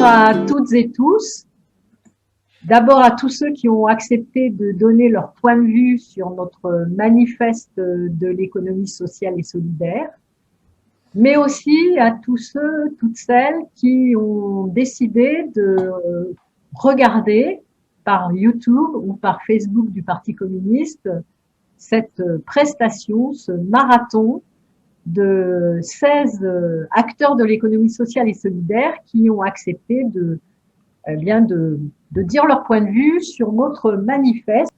à toutes et tous. D'abord à tous ceux qui ont accepté de donner leur point de vue sur notre manifeste de l'économie sociale et solidaire, mais aussi à tous ceux, toutes celles qui ont décidé de regarder par YouTube ou par Facebook du Parti communiste cette prestation, ce marathon de 16 acteurs de l'économie sociale et solidaire qui ont accepté de dire leur point de vue sur notre manifeste.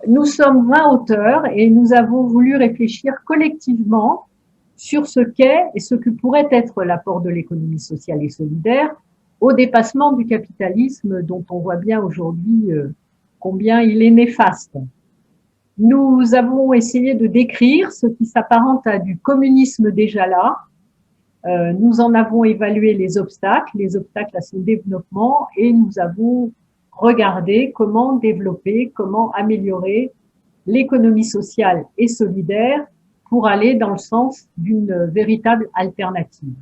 Nous sommes 20 auteurs et nous avons voulu réfléchir collectivement sur ce qu'est et ce que pourrait être l'apport de l'économie sociale et solidaire au dépassement du capitalisme dont on voit bien aujourd'hui combien il est néfaste. Nous avons essayé de décrire ce qui s'apparente à du communisme déjà là. Nous en avons évalué les obstacles à son développement et nous avons regardé comment développer, comment améliorer l'économie sociale et solidaire pour aller dans le sens d'une véritable alternative.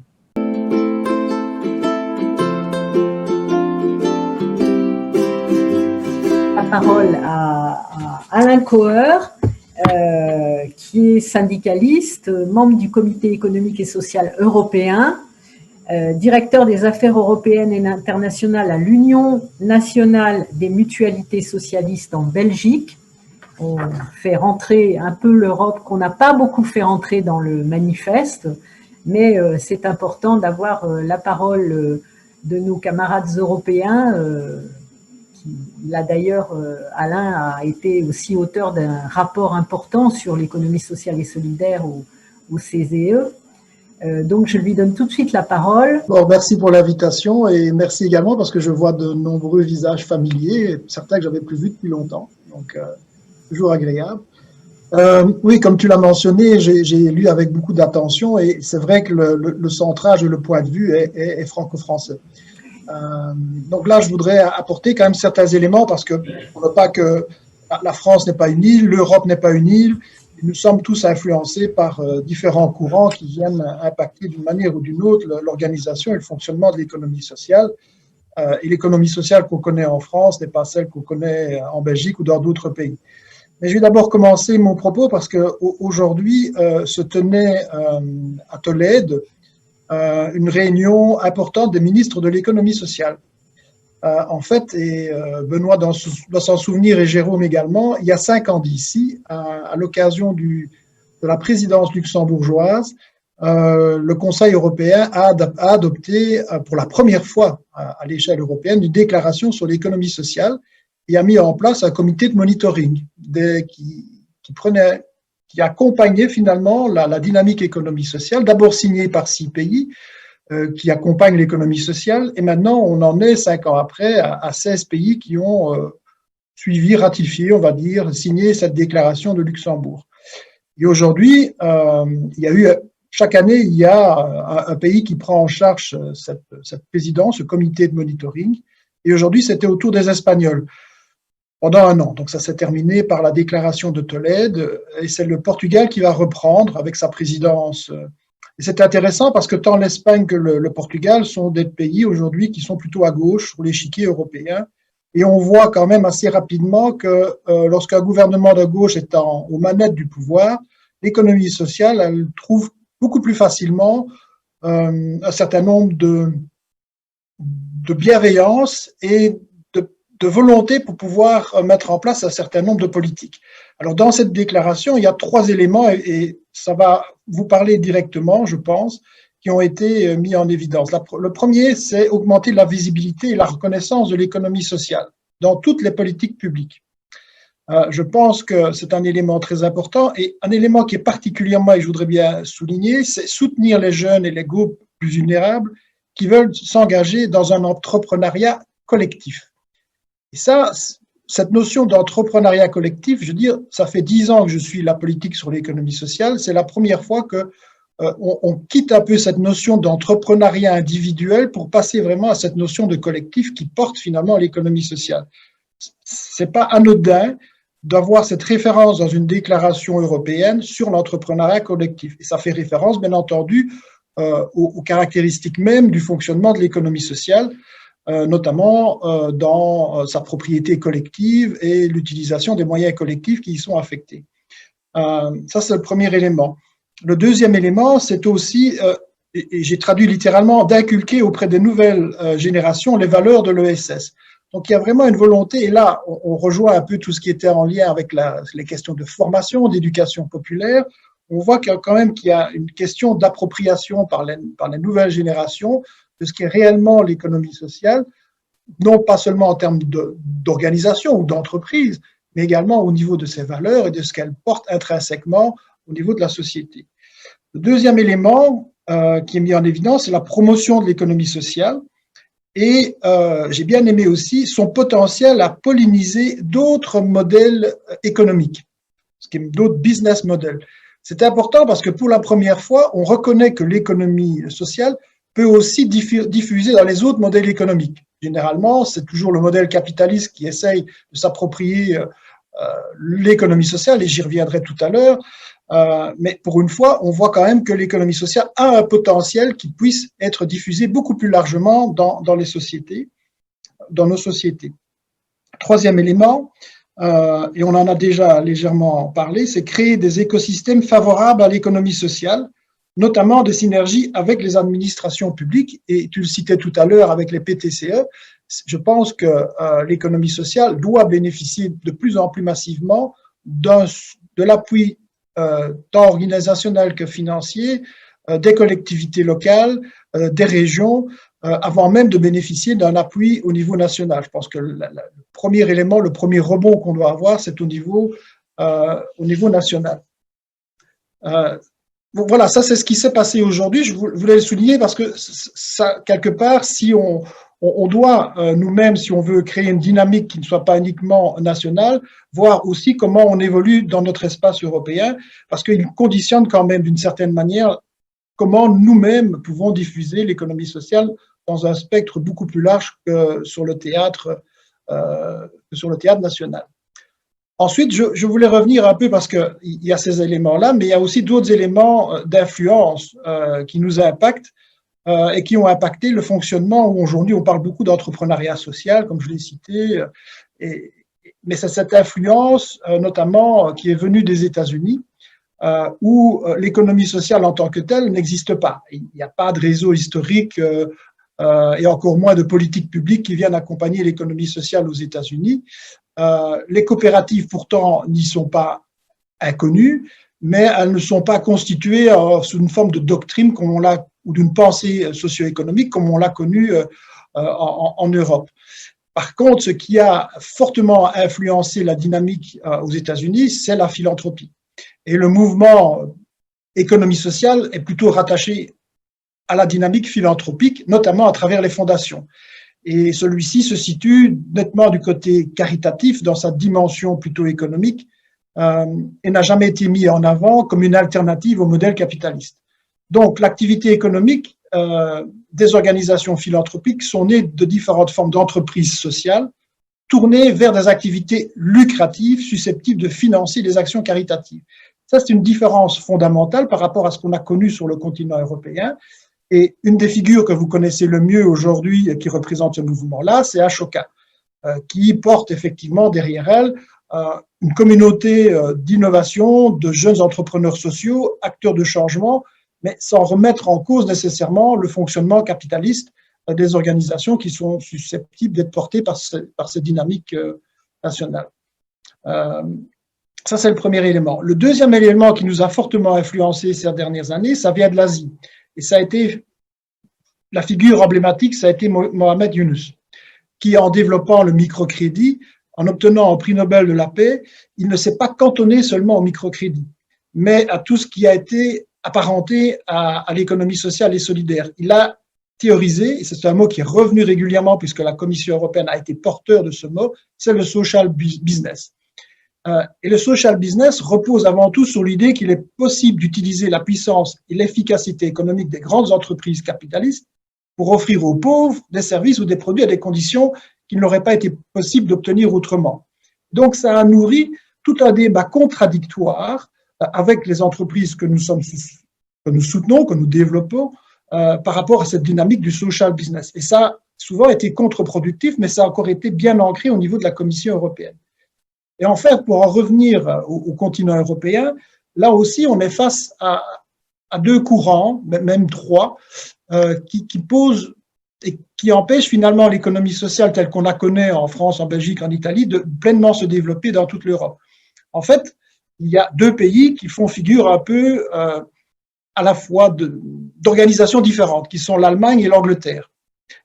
La parole à Alain Koher, qui est syndicaliste, membre du Comité économique et social européen, directeur des affaires européennes et internationales à l'Union nationale des mutualités socialistes en Belgique. On fait rentrer un peu l'Europe qu'on n'a pas beaucoup fait rentrer dans le manifeste, mais c'est important d'avoir la parole de nos camarades européens. Là d'ailleurs, Alain a été aussi auteur d'un rapport important sur l'économie sociale et solidaire au CESE. Donc je lui donne tout de suite la parole. Bon, merci pour l'invitation et merci également parce que je vois de nombreux visages familiers, certains que j'avais plus vus depuis longtemps, donc toujours agréable. Oui, comme tu l'as mentionné, j'ai lu avec beaucoup d'attention et c'est vrai que le centrage et le point de vue est franco-français. Donc là, je voudrais apporter quand même certains éléments parce que on ne pas que la France n'est pas une île, l'Europe n'est pas une île. Nous sommes tous influencés par différents courants qui viennent impacter d'une manière ou d'une autre l'organisation et le fonctionnement de l'économie sociale. Et l'économie sociale qu'on connaît en France n'est pas celle qu'on connaît en Belgique ou dans d'autres pays. Mais je vais d'abord commencer mon propos parce qu'aujourd'hui se tenait à Tolède une réunion importante des ministres de l'économie sociale. En fait, et Benoît doit s'en souvenir et Jérôme également, il y a 5 ans d'ici, à l'occasion de la présidence luxembourgeoise, le Conseil européen a adopté pour la première fois à l'échelle européenne une déclaration sur l'économie sociale et a mis en place un comité de monitoring qui accompagnait finalement la dynamique économie sociale, d'abord signé par 6 pays, qui accompagnent l'économie sociale. Et maintenant, on en est 5 ans après à 16 pays qui ont suivi, ratifié, on va dire, signé cette déclaration de Luxembourg. Et aujourd'hui, chaque année, il y a un pays qui prend en charge cette présidence, ce comité de monitoring. Et aujourd'hui, c'était au tour des Espagnols pendant 1 an. Donc ça s'est terminé par la déclaration de Tolède et c'est le Portugal qui va reprendre avec sa présidence. Et c'est intéressant parce que tant l'Espagne que le Portugal sont des pays aujourd'hui qui sont plutôt à gauche sur l'échiquier européen. Et on voit quand même assez rapidement que lorsqu'un gouvernement de gauche est aux manettes du pouvoir, l'économie sociale, elle trouve beaucoup plus facilement un certain nombre de bienveillance et de volonté pour pouvoir mettre en place un certain nombre de politiques. Alors, dans cette déclaration, il y a 3 éléments et ça va vous parler directement, je pense, qui ont été mis en évidence. Le premier, c'est augmenter la visibilité et la reconnaissance de l'économie sociale dans toutes les politiques publiques. Je pense que c'est un élément très important et un élément qui est particulièrement, et je voudrais bien souligner, c'est soutenir les jeunes et les groupes plus vulnérables qui veulent s'engager dans un entrepreneuriat collectif. Et ça, cette notion d'entrepreneuriat collectif, je veux dire, ça fait 10 ans que je suis la politique sur l'économie sociale. C'est la première fois que on quitte un peu cette notion d'entrepreneuriat individuel pour passer vraiment à cette notion de collectif qui porte finalement l'économie sociale. C'est pas anodin d'avoir cette référence dans une déclaration européenne sur l'entrepreneuriat collectif. Et ça fait référence, bien entendu, aux caractéristiques mêmes du fonctionnement de l'économie sociale, notamment dans sa propriété collective et l'utilisation des moyens collectifs qui y sont affectés. Ça, c'est le premier élément. Le deuxième élément, c'est aussi, et j'ai traduit littéralement, d'inculquer auprès des nouvelles générations les valeurs de l'ESS. Donc, il y a vraiment une volonté, et là, on rejoint un peu tout ce qui était en lien avec les questions de formation, d'éducation populaire. On voit qu'il y a une question d'appropriation par les nouvelles générations de ce qu'est réellement l'économie sociale, non pas seulement en termes d'organisation ou d'entreprise, mais également au niveau de ses valeurs et de ce qu'elle porte intrinsèquement au niveau de la société. Le deuxième élément qui est mis en évidence, c'est la promotion de l'économie sociale. Et j'ai bien aimé aussi son potentiel à polliniser d'autres modèles économiques, d'autres business models. C'est important parce que pour la première fois, on reconnaît que l'économie sociale peut aussi diffuser dans les autres modèles économiques. Généralement, c'est toujours le modèle capitaliste qui essaye de s'approprier l'économie sociale, et j'y reviendrai tout à l'heure. Mais pour une fois, on voit quand même que l'économie sociale a un potentiel qui puisse être diffusé beaucoup plus largement dans les sociétés, dans nos sociétés. Troisième élément, et on en a déjà légèrement parlé, c'est créer des écosystèmes favorables à l'économie sociale, notamment des synergies avec les administrations publiques, et tu le citais tout à l'heure avec les PTCE. Je pense que l'économie sociale doit bénéficier de plus en plus massivement de l'appui tant organisationnel que financier des collectivités locales, des régions, avant même de bénéficier d'un appui au niveau national. Je pense que le premier élément, le premier rebond qu'on doit avoir, c'est au niveau national. Bon, voilà, ça c'est ce qui s'est passé aujourd'hui. Je voulais le souligner parce que ça, quelque part, si on doit nous-mêmes, si on veut créer une dynamique qui ne soit pas uniquement nationale, voir aussi comment on évolue dans notre espace européen, parce qu'il conditionne quand même d'une certaine manière comment nous-mêmes pouvons diffuser l'économie sociale dans un spectre beaucoup plus large que sur le théâtre national. Ensuite, je voulais revenir un peu parce qu'il y a ces éléments-là, mais il y a aussi d'autres éléments d'influence qui nous impactent et qui ont impacté le fonctionnement où aujourd'hui on parle beaucoup d'entrepreneuriat social, comme je l'ai cité, mais c'est cette influence notamment qui est venue des États-Unis, où l'économie sociale en tant que telle n'existe pas. Il n'y a pas de réseau historique et encore moins de politique publique qui viennent accompagner l'économie sociale aux États-Unis. Les coopératives pourtant n'y sont pas inconnues, mais elles ne sont pas constituées sous une forme de doctrine comme on l'a, ou d'une pensée socio-économique comme on l'a connu en Europe. Par contre, ce qui a fortement influencé la dynamique aux États-Unis, c'est la philanthropie. Et le mouvement économie sociale est plutôt rattaché à la dynamique philanthropique, notamment à travers les fondations. Et celui-ci se situe nettement du côté caritatif dans sa dimension plutôt économique et n'a jamais été mis en avant comme une alternative au modèle capitaliste. Donc, l'activité économique des organisations philanthropiques sont nées de différentes formes d'entreprises sociales tournées vers des activités lucratives susceptibles de financer des actions caritatives. Ça, c'est une différence fondamentale par rapport à ce qu'on a connu sur le continent européen. Et une des figures que vous connaissez le mieux aujourd'hui et qui représente ce mouvement-là, c'est Ashoka, qui porte effectivement derrière elle une communauté d'innovation, de jeunes entrepreneurs sociaux, acteurs de changement, mais sans remettre en cause nécessairement le fonctionnement capitaliste des organisations qui sont susceptibles d'être portées par ces dynamiques nationales. Ça, c'est le premier élément. Le deuxième élément qui nous a fortement influencé ces dernières années, ça vient de l'Asie. Et ça a été, la figure emblématique, ça a été Mohamed Yunus, qui en développant le microcrédit, en obtenant un prix Nobel de la paix, il ne s'est pas cantonné seulement au microcrédit, mais à tout ce qui a été apparenté à l'économie sociale et solidaire. Il a théorisé, et c'est un mot qui est revenu régulièrement puisque la Commission européenne a été porteur de ce mot, c'est le social business. Et le social business repose avant tout sur l'idée qu'il est possible d'utiliser la puissance et l'efficacité économique des grandes entreprises capitalistes pour offrir aux pauvres des services ou des produits à des conditions qu'il n'aurait pas été possible d'obtenir autrement. Donc, ça a nourri tout un débat contradictoire avec les entreprises que nous soutenons, que nous développons, par rapport à cette dynamique du social business. Et ça a souvent été contre-productif, mais ça a encore été bien ancré au niveau de la Commission européenne. Et en fait, pour en revenir au continent européen, là aussi, on est face à deux courants, même trois, qui posent et qui empêchent finalement l'économie sociale telle qu'on la connaît en France, en Belgique, en Italie, de pleinement se développer dans toute l'Europe. En fait, il y a deux pays qui font figure un peu à la fois d'organisations différentes, qui sont l'Allemagne et l'Angleterre,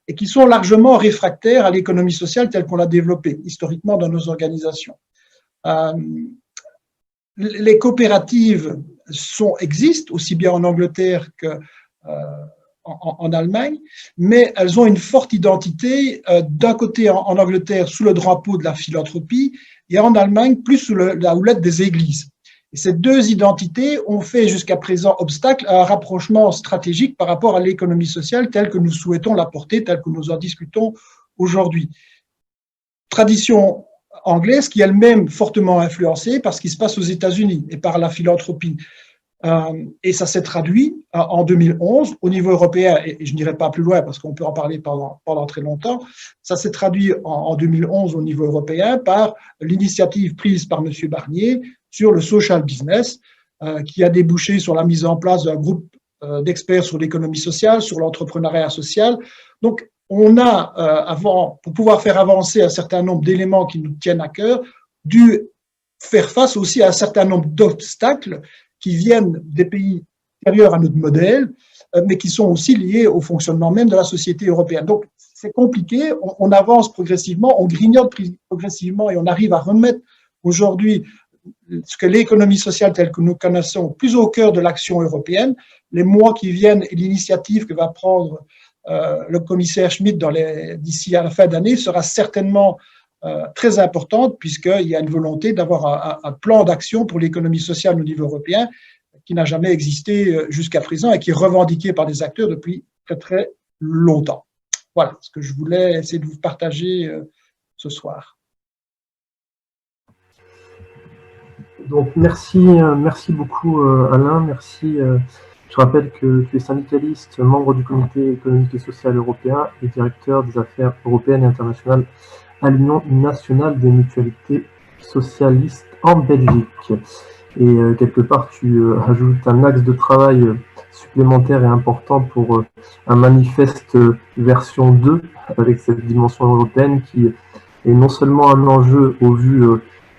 et qui sont largement réfractaires à l'économie sociale telle qu'on l'a développée historiquement dans nos organisations. Les coopératives existent aussi bien en Angleterre qu'en Allemagne, mais elles ont une forte identité, d'un côté en Angleterre sous le drapeau de la philanthropie et en Allemagne plus sous la houlette des églises. Et ces deux identités ont fait jusqu'à présent obstacle à un rapprochement stratégique par rapport à l'économie sociale telle que nous souhaitons la porter, telle que nous en discutons aujourd'hui. Tradition anglaise qui elle-même fortement influencée par ce qui se passe aux États-Unis et par la philanthropie. Et ça s'est traduit en 2011 au niveau européen, et je n'irai pas plus loin parce qu'on peut en parler pendant très longtemps, ça s'est traduit en 2011 au niveau européen par l'initiative prise par M. Barnier sur le social business, qui a débouché sur la mise en place d'un groupe d'experts sur l'économie sociale, sur l'entrepreneuriat social. Donc, on a, pour pouvoir faire avancer un certain nombre d'éléments qui nous tiennent à cœur, dû faire face aussi à un certain nombre d'obstacles qui viennent des pays extérieurs à notre modèle, mais qui sont aussi liés au fonctionnement même de la société européenne. Donc, c'est compliqué, on avance progressivement, on grignote progressivement et on arrive à remettre aujourd'hui ce que l'économie sociale telle que nous connaissons plus au cœur de l'action européenne. Les mois qui viennent et l'initiative que va prendre le commissaire Schmidt d'ici à la fin d'année sera certainement très importante, puisqu'il y a une volonté d'avoir un plan d'action pour l'économie sociale au niveau européen qui n'a jamais existé jusqu'à présent et qui est revendiqué par des acteurs depuis très très longtemps. Voilà ce que je voulais essayer de vous partager ce soir. Donc merci beaucoup Alain, merci. Je rappelle que tu es syndicaliste, membre du Comité économique et social européen et directeur des affaires européennes et internationales à l'Union nationale des mutualités socialistes en Belgique. Et quelque part, tu ajoutes un axe de travail supplémentaire et important pour un manifeste version 2 avec cette dimension européenne qui est non seulement un enjeu au vu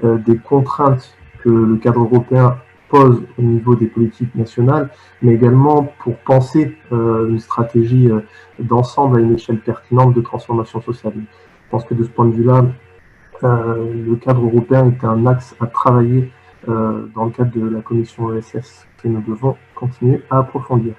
des contraintes que le cadre européen pose au niveau des politiques nationales, mais également pour penser une stratégie d'ensemble à une échelle pertinente de transformation sociale. Je pense que de ce point de vue-là, le cadre européen est un axe à travailler dans le cadre de la commission ESS que nous devons continuer à approfondir.